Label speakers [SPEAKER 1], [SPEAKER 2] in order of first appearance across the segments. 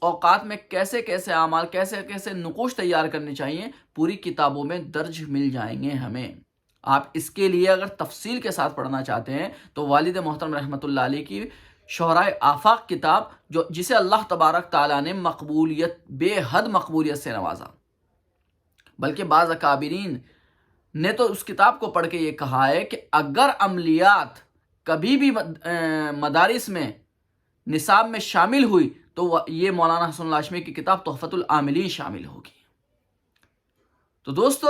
[SPEAKER 1] اوقات میں کیسے کیسے اعمال، کیسے کیسے نقوش تیار کرنے چاہیے، پوری کتابوں میں درج مل جائیں گے ہمیں۔ آپ اس کے لیے اگر تفصیل کے ساتھ پڑھنا چاہتے ہیں تو والد محترم رحمۃ اللہ علیہ کی شعراء آفاق کتاب، جسے اللہ تبارک تعالیٰ نے بے حد مقبولیت سے نوازا، بلکہ بعض اکابرین نے تو اس کتاب کو پڑھ کے یہ کہا ہے کہ اگر عملیات کبھی بھی مدارس میں نصاب میں شامل ہوئی تو یہ مولانا حسن اللہ ہاشمی کی کتاب تحفۃ العاملین شامل ہوگی۔ تو دوستو،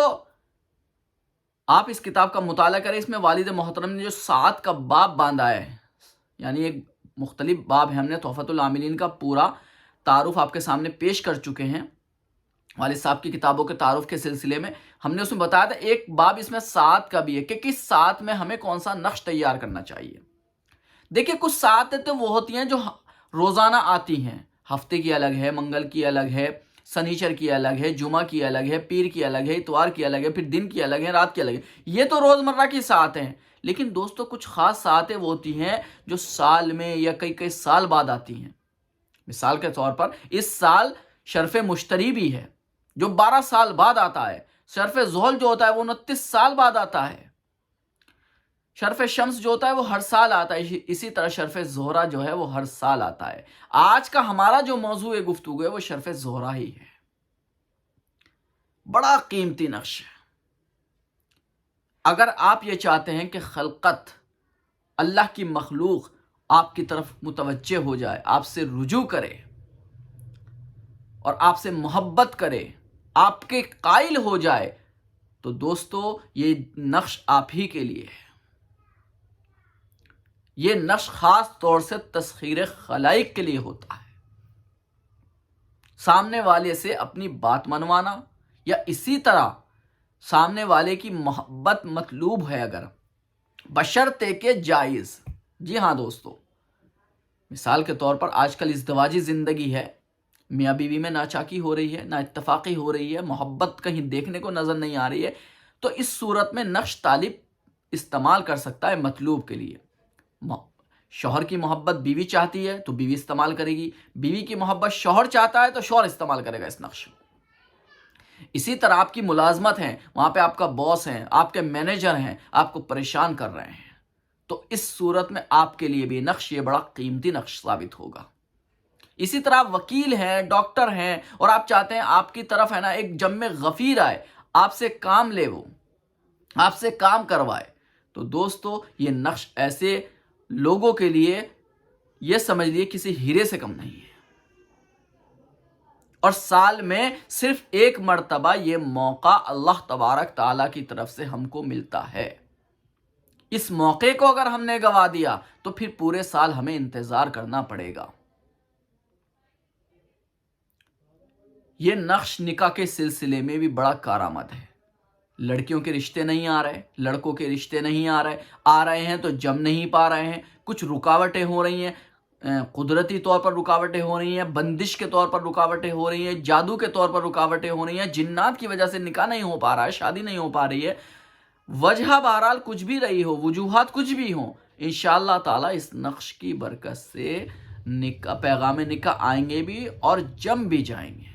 [SPEAKER 1] آپ اس کتاب کا مطالعہ کریں۔ اس میں والد محترم نے جو سعادت کا باب باندھا ہے، یعنی ایک مختلف باب ہے، ہم نے تحفۃ العاملین کا پورا تعارف آپ کے سامنے پیش کر چکے ہیں۔ والد صاحب کی کتابوں کے تعارف کے سلسلے میں ہم نے اس میں بتایا تھا ایک باب اس میں ساعت کا بھی ہے کہ کس ساعت میں ہمیں کون سا نقش تیار کرنا چاہیے۔ دیکھیں، کچھ ساعتیں تو وہ ہوتی ہیں جو روزانہ آتی ہیں، ہفتے کی الگ ہے، منگل کی الگ ہے، سنیچر کی الگ ہے، جمعہ کی الگ ہے، پیر کی الگ ہے، اتوار کی الگ ہے، پھر دن کی الگ ہے، رات کی الگ ہے۔ یہ تو روزمرہ کی ساعتیں ہیں۔ لیکن دوستو، کچھ خاص ساعتیں وہ ہوتی ہیں جو سال میں یا کئی سال بعد آتی ہیں۔ مثال کے طور پر اس سال شرف مشتری بھی ہے جو 12 سال بعد آتا ہے۔ شرف زحل جو ہوتا ہے وہ 29 سال بعد آتا ہے۔ شرف شمس جو ہوتا ہے وہ ہر سال آتا ہے۔ اسی طرح شرف زہرہ جو ہے وہ ہر سال آتا ہے۔ آج کا ہمارا جو موضوع گفتگو ہے وہ شرف زہرہ ہی ہے۔ بڑا قیمتی نقش ہے۔ اگر آپ یہ چاہتے ہیں کہ خلقت، اللہ کی مخلوق آپ کی طرف متوجہ ہو جائے، آپ سے رجوع کرے اور آپ سے محبت کرے، آپ کے قائل ہو جائے، تو دوستو یہ نقش آپ ہی کے لیے ہے۔ یہ نقش خاص طور سے تسخیر خلائق کے لیے ہوتا ہے۔ سامنے والے سے اپنی بات منوانا یا اسی طرح سامنے والے کی محبت مطلوب ہے، اگر بشرطے کہ جائز۔ جی ہاں دوستو، مثال کے طور پر آج کل ازدواجی زندگی ہے، میاں بیوی میں ناچاکی ہو رہی ہے، نا اتفاقی ہو رہی ہے، محبت کہیں دیکھنے کو نظر نہیں آ رہی ہے، تو اس صورت میں نقش طالب استعمال کر سکتا ہے مطلوب کے لیے۔ شوہر کی محبت بیوی چاہتی ہے تو بیوی استعمال کرے گی، بیوی کی محبت شوہر چاہتا ہے تو شوہر استعمال کرے گا اس نقش کو۔ اسی طرح آپ کی ملازمت ہے، وہاں پہ آپ کا باس ہے، آپ کے مینیجر ہیں، آپ کو پریشان کر رہے ہیں، تو اس صورت میں آپ کے لیے بھی نقش یہ بڑا قیمتی نقش ثابت ہوگا۔ اسی طرح وکیل ہیں، ڈاکٹر ہیں، اور آپ چاہتے ہیں آپ کی طرف ہے نا ایک جم غفیر آئے، آپ سے کام لے، وہ آپ سے کام کروائے، تو دوستو یہ نقش ایسے لوگوں کے لیے یہ سمجھ لیے کسی ہیرے سے کم نہیں ہے۔ اور سال میں صرف ایک مرتبہ یہ موقع اللہ تبارک تعالیٰ کی طرف سے ہم کو ملتا ہے۔ اس موقع کو اگر ہم نے گوا دیا تو پھر پورے سال ہمیں انتظار کرنا پڑے گا۔ یہ نقش نکاح کے سلسلے میں بھی بڑا کارآمد ہے۔ لڑکیوں کے رشتے نہیں آ رہے، لڑکوں کے رشتے نہیں آ رہے ہیں تو جم نہیں پا رہے ہیں، کچھ رکاوٹیں ہو رہی ہیں، قدرتی طور پر رکاوٹیں ہو رہی ہیں، بندش کے طور پر رکاوٹیں ہو رہی ہیں، جادو کے طور پر رکاوٹیں ہو رہی ہیں، جنات کی وجہ سے نکاح نہیں ہو پا رہا ہے، شادی نہیں ہو پا رہی ہے۔ وجہ بہرحال کچھ بھی رہی ہو، وجوہات کچھ بھی ہوں، انشاءاللہ تعالی اس نقش کی برکت سے پیغام نکاح آئیں گے بھی اور جم بھی جائیں گے۔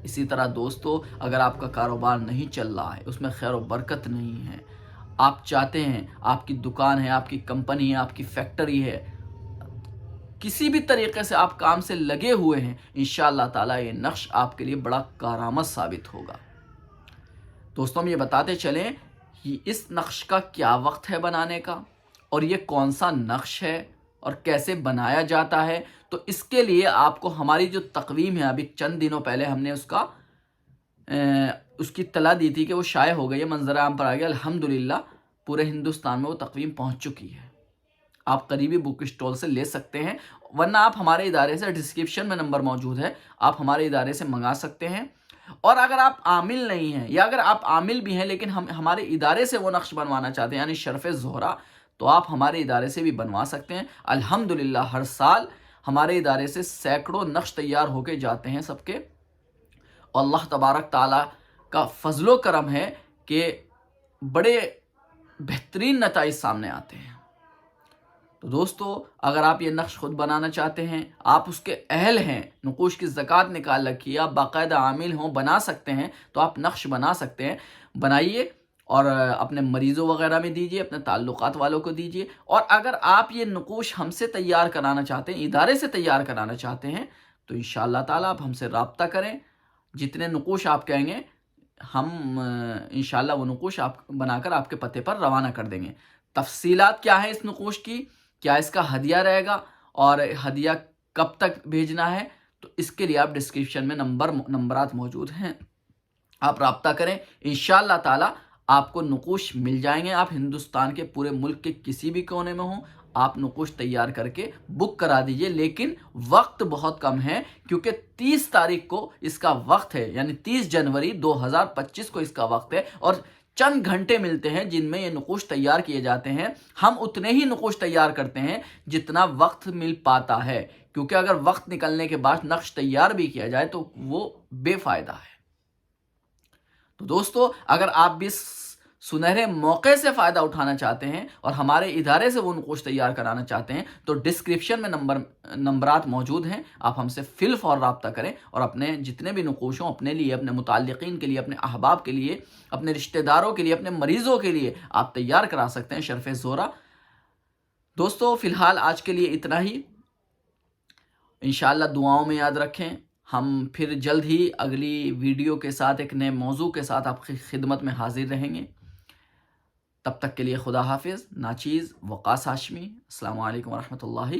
[SPEAKER 1] اسی طرح دوستو، اگر آپ کا کاروبار نہیں چل رہا ہے، اس میں خیر و برکت نہیں ہے، آپ چاہتے ہیں، آپ کی دکان ہے، آپ کی کمپنی ہے، آپ کی فیکٹری ہے، کسی بھی طریقے سے آپ کام سے لگے ہوئے ہیں، انشاءاللہ تعالی یہ نقش آپ کے لیے بڑا کارآمد ثابت ہوگا۔ دوستوں، ہم یہ بتاتے چلیں کہ اس نقش کا کیا وقت ہے بنانے کا، اور یہ کون سا نقش ہے اور کیسے بنایا جاتا ہے، تو اس کے لیے آپ کو ہماری جو تقویم ہے، ابھی چند دنوں پہلے ہم نے اس کی اطلاع دی تھی کہ وہ شائع ہو گئی ہے، منظر عام پر آ گیا، الحمدللہ پورے ہندوستان میں وہ تقویم پہنچ چکی ہے۔ آپ قریبی بک اسٹال سے لے سکتے ہیں، ورنہ آپ ہمارے ادارے سے، ڈسکرپشن میں نمبر موجود ہے، آپ ہمارے ادارے سے منگا سکتے ہیں۔ اور اگر آپ عامل نہیں ہیں، یا اگر آپ عامل بھی ہیں لیکن ہمارے ادارے سے وہ نقش بنوانا چاہتے ہیں، یعنی شرف زہرہ، تو آپ ہمارے ادارے سے بھی بنوا سکتے ہیں۔ الحمدللہ ہر سال ہمارے ادارے سے سینکڑوں نقش تیار ہو کے جاتے ہیں سب کے، اور اللہ تبارک تعالیٰ کا فضل و کرم ہے کہ بڑے بہترین نتائج سامنے آتے ہیں۔ تو دوستو اگر آپ یہ نقش خود بنانا چاہتے ہیں، آپ اس کے اہل ہیں، نقوش کی زکوٰۃ نکال رکھی ہے، آپ باقاعدہ عامل ہوں، بنا سکتے ہیں، تو آپ نقش بنا سکتے ہیں، بنائیے اور اپنے مریضوں وغیرہ میں دیجیے، اپنے تعلقات والوں کو دیجیے۔ اور اگر آپ یہ نقوش ہم سے تیار کرانا چاہتے ہیں، ادارے سے تیار کرانا چاہتے ہیں، تو انشاءاللہ تعالیٰ آپ ہم سے رابطہ کریں۔ جتنے نقوش آپ کہیں گے ہم انشاءاللہ وہ نقوش آپ بنا کر آپ کے پتے پر روانہ کر دیں گے۔ تفصیلات کیا ہے اس نقوش کی، کیا اس کا ہدیہ رہے گا اور ہدیہ کب تک بھیجنا ہے، تو اس کے لیے آپ ڈسکرپشن میں نمبرات موجود ہیں، آپ رابطہ کریں۔ انشاءاللہ تعالیٰ آپ کو نقوش مل جائیں گے۔ آپ ہندوستان کے پورے ملک کے کسی بھی کونے میں ہوں، آپ نقوش تیار کر کے بک کرا دیجئے، لیکن وقت بہت کم ہے کیونکہ 30 تاریخ کو اس کا وقت ہے، یعنی 30 جنوری 2025 کو اس کا وقت ہے، اور چند گھنٹے ملتے ہیں جن میں یہ نقوش تیار کیے جاتے ہیں۔ ہم اتنے ہی نقوش تیار کرتے ہیں جتنا وقت مل پاتا ہے، کیونکہ اگر وقت نکلنے کے بعد نقش تیار بھی کیا جائے تو وہ بے فائدہ ہے۔ تو دوستو اگر آپ بھی سنہرے موقع سے فائدہ اٹھانا چاہتے ہیں اور ہمارے ادارے سے وہ نقوش تیار کرانا چاہتے ہیں، تو ڈسکرپشن میں نمبرات موجود ہیں، آپ ہم سے فی الفور رابطہ کریں اور اپنے جتنے بھی نقوش ہوں، اپنے لیے، اپنے متعلقین کے لیے، اپنے احباب کے لیے، اپنے رشتہ داروں کے لیے، اپنے مریضوں کے لیے آپ تیار کرا سکتے ہیں شرف زورہ۔ دوستو فی الحال آج کے لیے اتنا ہی، انشاءاللہ دعاؤں میں یاد رکھیں۔ ہم پھر جلد ہی اگلی ویڈیو کے ساتھ ایک نئے موضوع کے ساتھ آپ کی خدمت میں حاضر رہیں گے۔ تب تک کے لیے خدا حافظ۔ ناچیز وقاص ہاشمی، السلام علیکم ورحمۃ اللہ